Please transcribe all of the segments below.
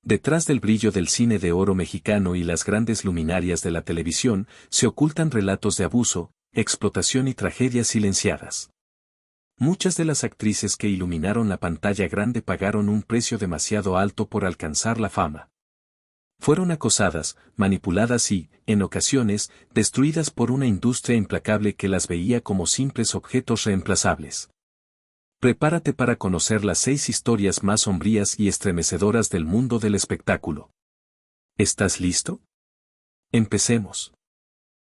Detrás del brillo del cine de oro mexicano y las grandes luminarias de la televisión, se ocultan relatos de abuso, explotación y tragedias silenciadas. Muchas de las actrices que iluminaron la pantalla grande pagaron un precio demasiado alto por alcanzar la fama. Fueron acosadas, manipuladas y, en ocasiones, destruidas por una industria implacable que las veía como simples objetos reemplazables. Prepárate para conocer las 6 historias más sombrías y estremecedoras del mundo del espectáculo. ¿Estás listo? Empecemos.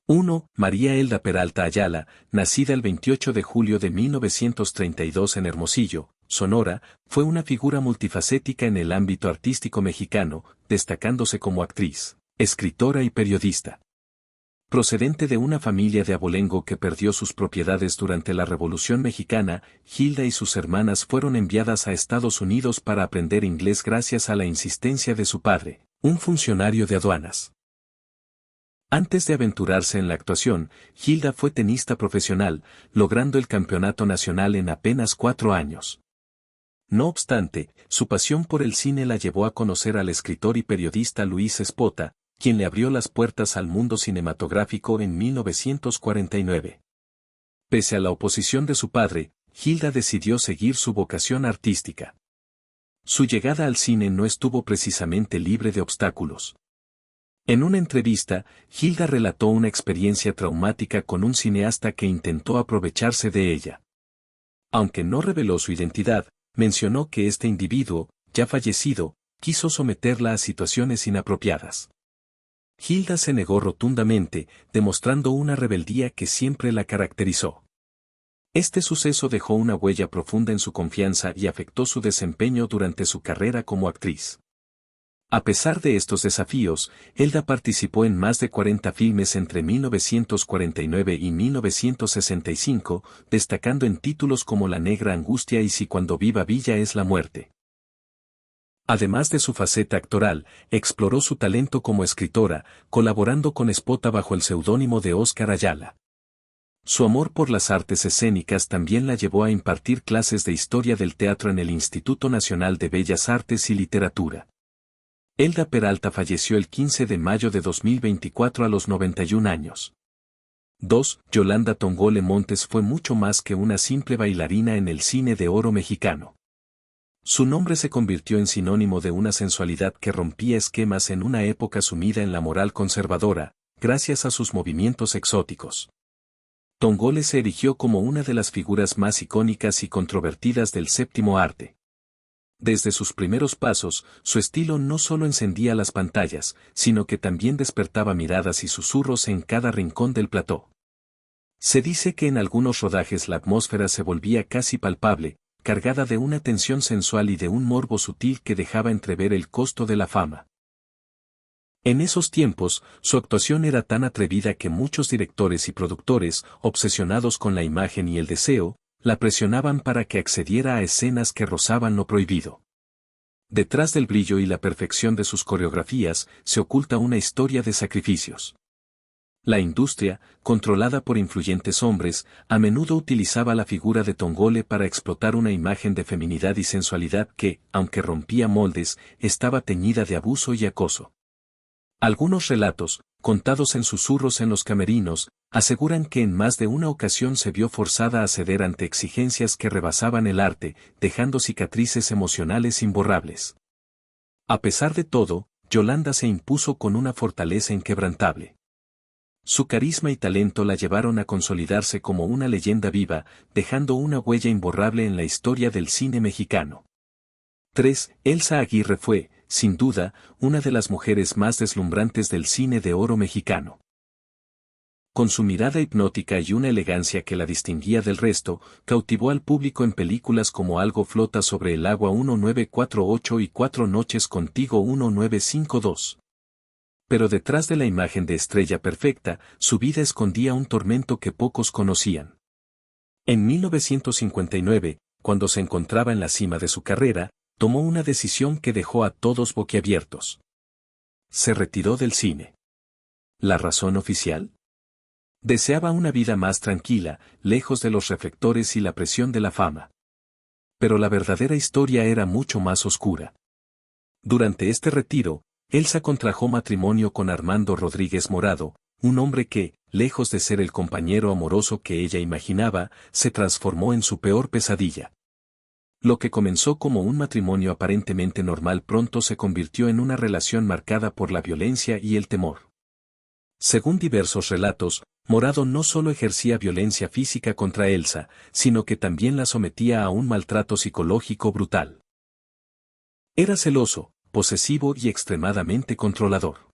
1. María Elda Peralta Ayala, nacida el 28 de julio de 1932 en Hermosillo, Sonora, fue una figura multifacética en el ámbito artístico mexicano, destacándose como actriz, escritora y periodista. Procedente de una familia de abolengo que perdió sus propiedades durante la Revolución Mexicana, Hilda y sus hermanas fueron enviadas a Estados Unidos para aprender inglés gracias a la insistencia de su padre, un funcionario de aduanas. Antes de aventurarse en la actuación, Hilda fue tenista profesional, logrando el campeonato nacional en apenas 4 años. No obstante, su pasión por el cine la llevó a conocer al escritor y periodista Luis Espota, quien le abrió las puertas al mundo cinematográfico en 1949. Pese a la oposición de su padre, Hilda decidió seguir su vocación artística. Su llegada al cine no estuvo precisamente libre de obstáculos. En una entrevista, Hilda relató una experiencia traumática con un cineasta que intentó aprovecharse de ella. Aunque no reveló su identidad, mencionó que este individuo, ya fallecido, quiso someterla a situaciones inapropiadas. Hilda se negó rotundamente, demostrando una rebeldía que siempre la caracterizó. Este suceso dejó una huella profunda en su confianza y afectó su desempeño durante su carrera como actriz. A pesar de estos desafíos, Elda participó en más de 40 filmes entre 1949 y 1965, destacando en títulos como La Negra Angustia y Si cuando viva Villa es la muerte. Además de su faceta actoral, exploró su talento como escritora, colaborando con Espota bajo el seudónimo de Óscar Ayala. Su amor por las artes escénicas también la llevó a impartir clases de historia del teatro en el Instituto Nacional de Bellas Artes y Literatura. Elda Peralta falleció el 15 de mayo de 2024 a los 91 años. 2. Yolanda Tongole Montes fue mucho más que una simple bailarina en el cine de oro mexicano. Su nombre se convirtió en sinónimo de una sensualidad que rompía esquemas en una época sumida en la moral conservadora, gracias a sus movimientos exóticos. Tongole se erigió como una de las figuras más icónicas y controvertidas del séptimo arte. Desde sus primeros pasos, su estilo no solo encendía las pantallas, sino que también despertaba miradas y susurros en cada rincón del plató. Se dice que en algunos rodajes la atmósfera se volvía casi palpable, cargada de una tensión sensual y de un morbo sutil que dejaba entrever el costo de la fama. En esos tiempos, su actuación era tan atrevida que muchos directores y productores, obsesionados con la imagen y el deseo, la presionaban para que accediera a escenas que rozaban lo prohibido. Detrás del brillo y la perfección de sus coreografías, se oculta una historia de sacrificios. La industria, controlada por influyentes hombres, a menudo utilizaba la figura de Tongole para explotar una imagen de feminidad y sensualidad que, aunque rompía moldes, estaba teñida de abuso y acoso. Algunos relatos, contados en susurros en los camerinos, aseguran que en más de una ocasión se vio forzada a ceder ante exigencias que rebasaban el arte, dejando cicatrices emocionales imborrables. A pesar de todo, Yolanda se impuso con una fortaleza inquebrantable. Su carisma y talento la llevaron a consolidarse como una leyenda viva, dejando una huella imborrable en la historia del cine mexicano. 3. Elsa Aguirre fue, sin duda, una de las mujeres más deslumbrantes del cine de oro mexicano. Con su mirada hipnótica y una elegancia que la distinguía del resto, cautivó al público en películas como Algo flota sobre el agua 1948 y 4 noches contigo 1952. Pero detrás de la imagen de estrella perfecta, su vida escondía un tormento que pocos conocían. En 1959, cuando se encontraba en la cima de su carrera, tomó una decisión que dejó a todos boquiabiertos. Se retiró del cine. ¿La razón oficial? Deseaba una vida más tranquila, lejos de los reflectores y la presión de la fama. Pero la verdadera historia era mucho más oscura. Durante este retiro, Elsa contrajo matrimonio con Armando Rodríguez Morado, un hombre que, lejos de ser el compañero amoroso que ella imaginaba, se transformó en su peor pesadilla. Lo que comenzó como un matrimonio aparentemente normal pronto se convirtió en una relación marcada por la violencia y el temor. Según diversos relatos, Morado no solo ejercía violencia física contra Elsa, sino que también la sometía a un maltrato psicológico brutal. Era celoso, posesivo y extremadamente controlador.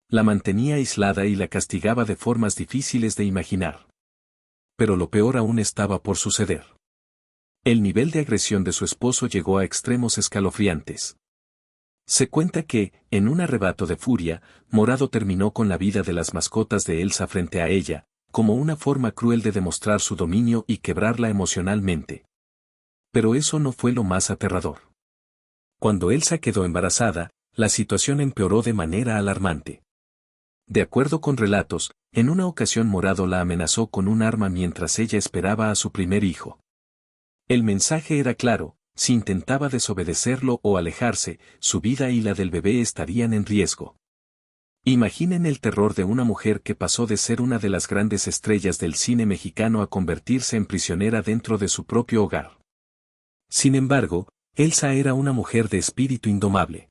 La mantenía aislada y la castigaba de formas difíciles de imaginar. Pero lo peor aún estaba por suceder. El nivel de agresión de su esposo llegó a extremos escalofriantes. Se cuenta que, en un arrebato de furia, Morado terminó con la vida de las mascotas de Elsa frente a ella, como una forma cruel de demostrar su dominio y quebrarla emocionalmente. Pero eso no fue lo más aterrador. Cuando Elsa quedó embarazada, la situación empeoró de manera alarmante. De acuerdo con relatos, en una ocasión Morado la amenazó con un arma mientras ella esperaba a su primer hijo. El mensaje era claro: si intentaba desobedecerlo o alejarse, su vida y la del bebé estarían en riesgo. Imaginen el terror de una mujer que pasó de ser una de las grandes estrellas del cine mexicano a convertirse en prisionera dentro de su propio hogar. Sin embargo, Elsa era una mujer de espíritu indomable.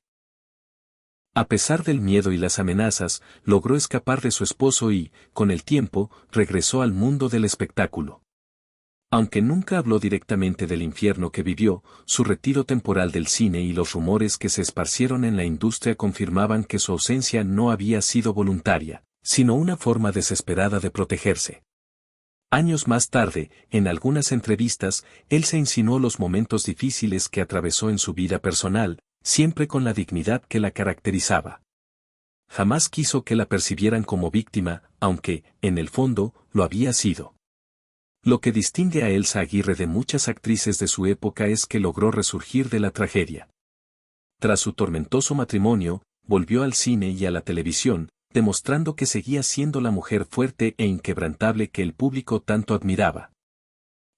A pesar del miedo y las amenazas, logró escapar de su esposo y, con el tiempo, regresó al mundo del espectáculo. Aunque nunca habló directamente del infierno que vivió, su retiro temporal del cine y los rumores que se esparcieron en la industria confirmaban que su ausencia no había sido voluntaria, sino una forma desesperada de protegerse. Años más tarde, en algunas entrevistas, él se insinuó los momentos difíciles que atravesó en su vida personal, siempre con la dignidad que la caracterizaba. Jamás quiso que la percibieran como víctima, aunque, en el fondo, lo había sido. Lo que distingue a Elsa Aguirre de muchas actrices de su época es que logró resurgir de la tragedia. Tras su tormentoso matrimonio, volvió al cine y a la televisión, demostrando que seguía siendo la mujer fuerte e inquebrantable que el público tanto admiraba.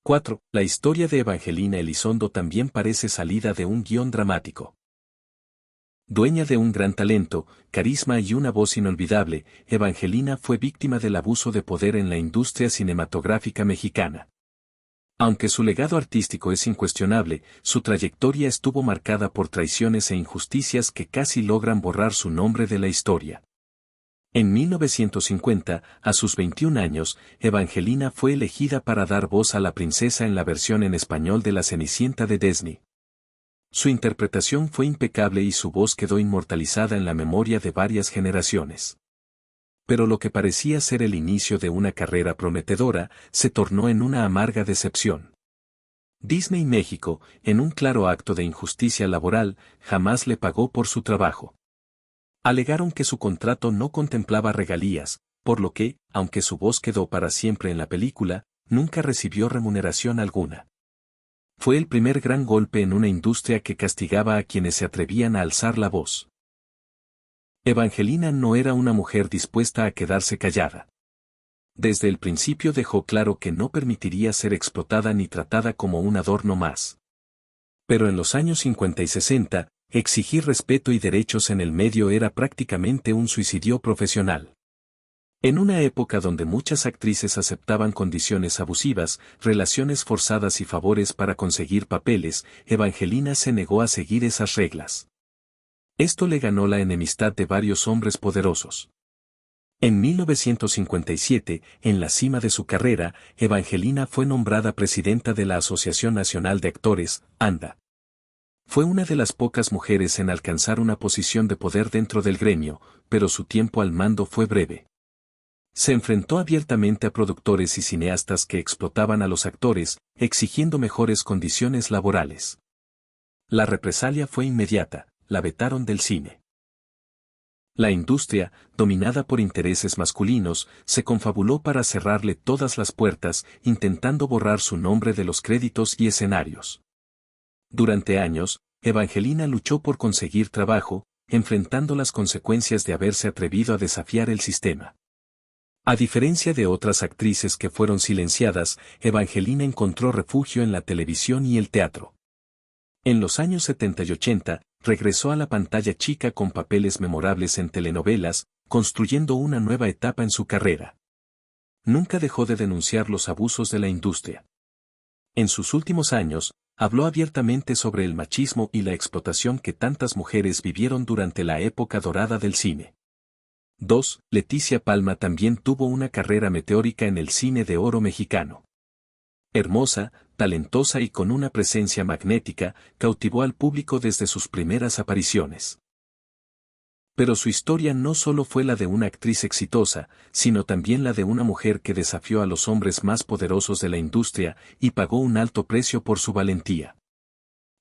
4. La historia de Evangelina Elizondo también parece salida de un guión dramático. Dueña de un gran talento, carisma y una voz inolvidable, Evangelina fue víctima del abuso de poder en la industria cinematográfica mexicana. Aunque su legado artístico es incuestionable, su trayectoria estuvo marcada por traiciones e injusticias que casi logran borrar su nombre de la historia. En 1950, a sus 21 años, Evangelina fue elegida para dar voz a la princesa en la versión en español de La Cenicienta de Disney. Su interpretación fue impecable y su voz quedó inmortalizada en la memoria de varias generaciones. Pero lo que parecía ser el inicio de una carrera prometedora, se tornó en una amarga decepción. Disney México, en un claro acto de injusticia laboral, jamás le pagó por su trabajo. Alegaron que su contrato no contemplaba regalías, por lo que, aunque su voz quedó para siempre en la película, nunca recibió remuneración alguna. Fue el primer gran golpe en una industria que castigaba a quienes se atrevían a alzar la voz. Evangelina no era una mujer dispuesta a quedarse callada. Desde el principio dejó claro que no permitiría ser explotada ni tratada como un adorno más. Pero en los años 50 y 60, exigir respeto y derechos en el medio era prácticamente un suicidio profesional. En una época donde muchas actrices aceptaban condiciones abusivas, relaciones forzadas y favores para conseguir papeles, Evangelina se negó a seguir esas reglas. Esto le ganó la enemistad de varios hombres poderosos. En 1957, en la cima de su carrera, Evangelina fue nombrada presidenta de la Asociación Nacional de Actores, ANDA. Fue una de las pocas mujeres en alcanzar una posición de poder dentro del gremio, pero su tiempo al mando fue breve. Se enfrentó abiertamente a productores y cineastas que explotaban a los actores, exigiendo mejores condiciones laborales. La represalia fue inmediata, la vetaron del cine. La industria, dominada por intereses masculinos, se confabuló para cerrarle todas las puertas, intentando borrar su nombre de los créditos y escenarios. Durante años, Evangelina luchó por conseguir trabajo, enfrentando las consecuencias de haberse atrevido a desafiar el sistema. A diferencia de otras actrices que fueron silenciadas, Evangelina encontró refugio en la televisión y el teatro. En los años 70 y 80, regresó a la pantalla chica con papeles memorables en telenovelas, construyendo una nueva etapa en su carrera. Nunca dejó de denunciar los abusos de la industria. En sus últimos años, habló abiertamente sobre el machismo y la explotación que tantas mujeres vivieron durante la época dorada del cine. 2. Leticia Palma también tuvo una carrera meteórica en el cine de oro mexicano. Hermosa, talentosa y con una presencia magnética, cautivó al público desde sus primeras apariciones. Pero su historia no solo fue la de una actriz exitosa, sino también la de una mujer que desafió a los hombres más poderosos de la industria y pagó un alto precio por su valentía.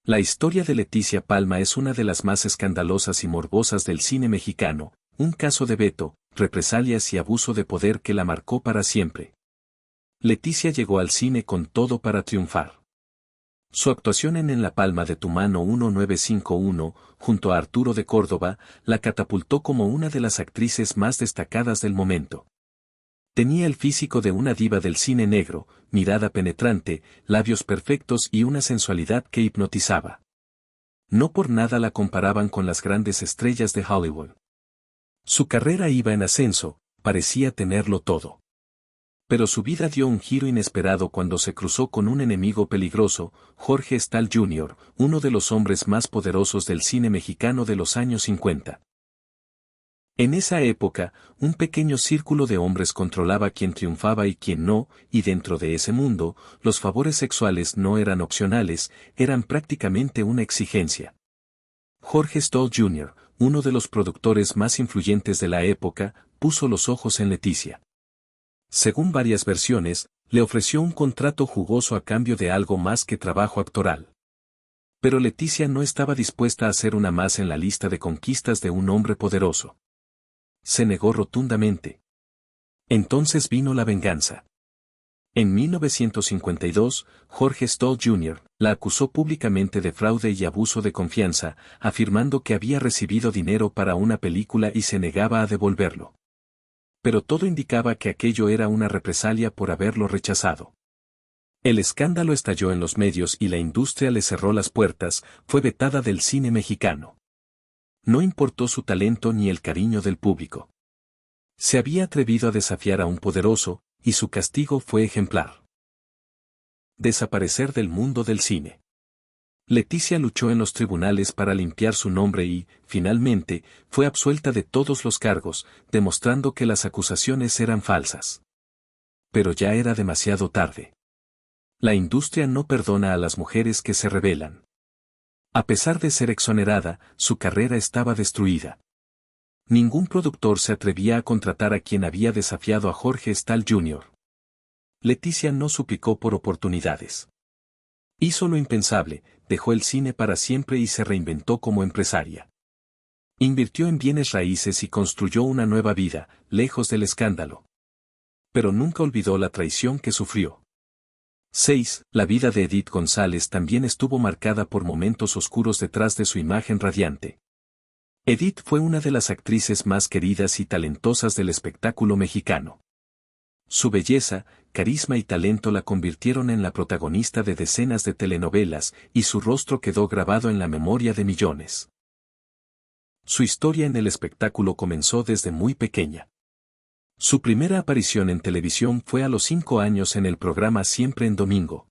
La historia de Leticia Palma es una de las más escandalosas y morbosas del cine mexicano, un caso de veto, represalias y abuso de poder que la marcó para siempre. Leticia llegó al cine con todo para triunfar. Su actuación en la palma de tu mano 1951, junto a Arturo de Córdoba, la catapultó como una de las actrices más destacadas del momento. Tenía el físico de una diva del cine negro, mirada penetrante, labios perfectos y una sensualidad que hipnotizaba. No por nada la comparaban con las grandes estrellas de Hollywood. Su carrera iba en ascenso, parecía tenerlo todo. Pero su vida dio un giro inesperado cuando se cruzó con un enemigo peligroso, Jorge Stahl Jr., uno de los hombres más poderosos del cine mexicano de los años 50. En esa época, un pequeño círculo de hombres controlaba quién triunfaba y quién no, y dentro de ese mundo, los favores sexuales no eran opcionales, eran prácticamente una exigencia. Jorge Stahl Jr., uno de los productores más influyentes de la época, puso los ojos en Leticia. Según varias versiones, le ofreció un contrato jugoso a cambio de algo más que trabajo actoral. Pero Leticia no estaba dispuesta a ser una más en la lista de conquistas de un hombre poderoso. Se negó rotundamente. Entonces vino la venganza. En 1952, Jorge Stahl Jr. la acusó públicamente de fraude y abuso de confianza, afirmando que había recibido dinero para una película y se negaba a devolverlo. Pero todo indicaba que aquello era una represalia por haberlo rechazado. El escándalo estalló en los medios y la industria le cerró las puertas, fue vetada del cine mexicano. No importó su talento ni el cariño del público. Se había atrevido a desafiar a un poderoso, y su castigo fue ejemplar. Desaparecer del mundo del cine. Leticia luchó en los tribunales para limpiar su nombre y, finalmente, fue absuelta de todos los cargos, demostrando que las acusaciones eran falsas. Pero ya era demasiado tarde. La industria no perdona a las mujeres que se rebelan. A pesar de ser exonerada, su carrera estaba destruida. Ningún productor se atrevía a contratar a quien había desafiado a Jorge Stahl Jr. Leticia no suplicó por oportunidades. Hizo lo impensable, dejó el cine para siempre y se reinventó como empresaria. Invirtió en bienes raíces y construyó una nueva vida, lejos del escándalo. Pero nunca olvidó la traición que sufrió. 6. La vida de Edith González también estuvo marcada por momentos oscuros detrás de su imagen radiante. Edith fue una de las actrices más queridas y talentosas del espectáculo mexicano. Su belleza, carisma y talento la convirtieron en la protagonista de decenas de telenovelas, y su rostro quedó grabado en la memoria de millones. Su historia en el espectáculo comenzó desde muy pequeña. Su primera aparición en televisión fue a los 5 años en el programa Siempre en Domingo.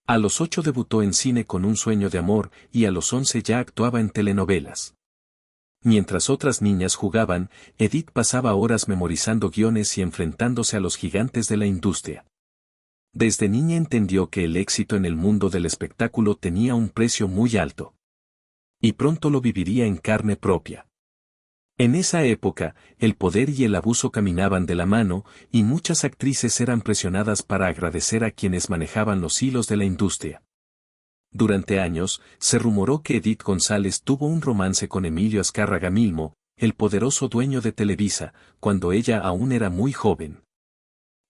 A los 8 debutó en cine con Un sueño de amor y a los 11 ya actuaba en telenovelas. Mientras otras niñas jugaban, Edith pasaba horas memorizando guiones y enfrentándose a los gigantes de la industria. Desde niña entendió que el éxito en el mundo del espectáculo tenía un precio muy alto. Y pronto lo viviría en carne propia. En esa época, el poder y el abuso caminaban de la mano, y muchas actrices eran presionadas para agradecer a quienes manejaban los hilos de la industria. Durante años, se rumoró que Edith González tuvo un romance con Emilio Azcárraga Milmo, el poderoso dueño de Televisa, cuando ella aún era muy joven.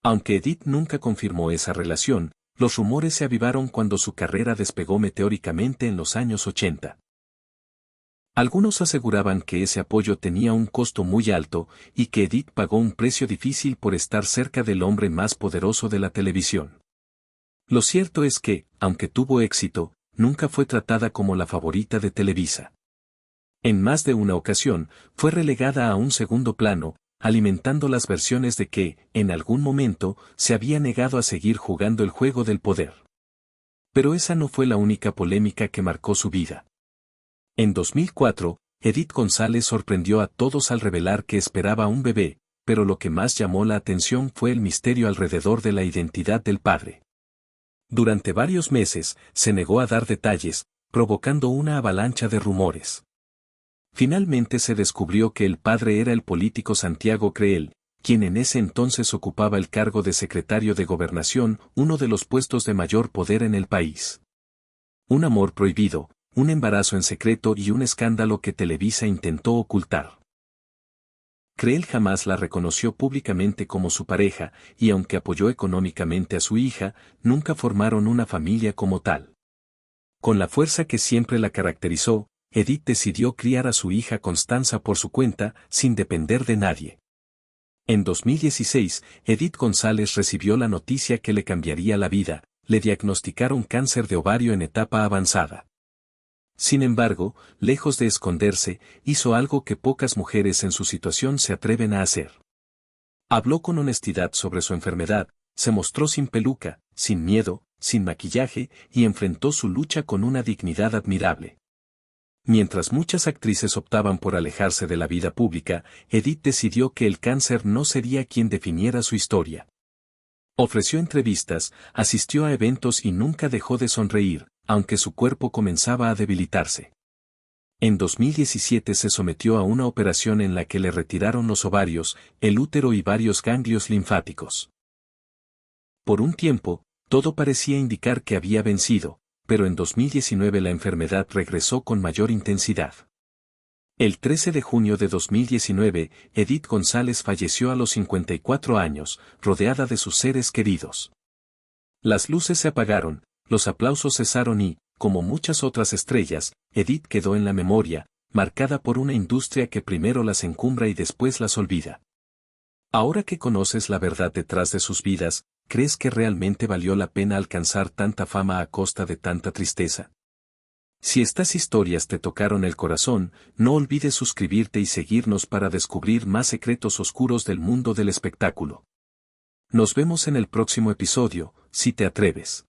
Aunque Edith nunca confirmó esa relación, los rumores se avivaron cuando su carrera despegó meteóricamente en los años 80. Algunos aseguraban que ese apoyo tenía un costo muy alto y que Edith pagó un precio difícil por estar cerca del hombre más poderoso de la televisión. Lo cierto es que, aunque tuvo éxito, nunca fue tratada como la favorita de Televisa. En más de una ocasión, fue relegada a un segundo plano, alimentando las versiones de que, en algún momento, se había negado a seguir jugando el juego del poder. Pero esa no fue la única polémica que marcó su vida. En 2004, Edith González sorprendió a todos al revelar que esperaba un bebé, pero lo que más llamó la atención fue el misterio alrededor de la identidad del padre. Durante varios meses, se negó a dar detalles, provocando una avalancha de rumores. Finalmente se descubrió que el padre era el político Santiago Creel, quien en ese entonces ocupaba el cargo de secretario de Gobernación, uno de los puestos de mayor poder en el país. Un amor prohibido, un embarazo en secreto y un escándalo que Televisa intentó ocultar. Creel jamás la reconoció públicamente como su pareja, y aunque apoyó económicamente a su hija, nunca formaron una familia como tal. Con la fuerza que siempre la caracterizó, Edith decidió criar a su hija Constanza por su cuenta, sin depender de nadie. En 2016, Edith González recibió la noticia que le cambiaría la vida, le diagnosticaron cáncer de ovario en etapa avanzada. Sin embargo, lejos de esconderse, hizo algo que pocas mujeres en su situación se atreven a hacer. Habló con honestidad sobre su enfermedad, se mostró sin peluca, sin miedo, sin maquillaje, y enfrentó su lucha con una dignidad admirable. Mientras muchas actrices optaban por alejarse de la vida pública, Edith decidió que el cáncer no sería quien definiera su historia. Ofreció entrevistas, asistió a eventos y nunca dejó de sonreír, aunque su cuerpo comenzaba a debilitarse. En 2017 se sometió a una operación en la que le retiraron los ovarios, el útero y varios ganglios linfáticos. Por un tiempo, todo parecía indicar que había vencido, pero en 2019 la enfermedad regresó con mayor intensidad. El 13 de junio de 2019, Edith González falleció a los 54 años, rodeada de sus seres queridos. Las luces se apagaron, los aplausos cesaron y, como muchas otras estrellas, Edith quedó en la memoria, marcada por una industria que primero las encumbra y después las olvida. Ahora que conoces la verdad detrás de sus vidas, ¿crees que realmente valió la pena alcanzar tanta fama a costa de tanta tristeza? Si estas historias te tocaron el corazón, no olvides suscribirte y seguirnos para descubrir más secretos oscuros del mundo del espectáculo. Nos vemos en el próximo episodio, si te atreves.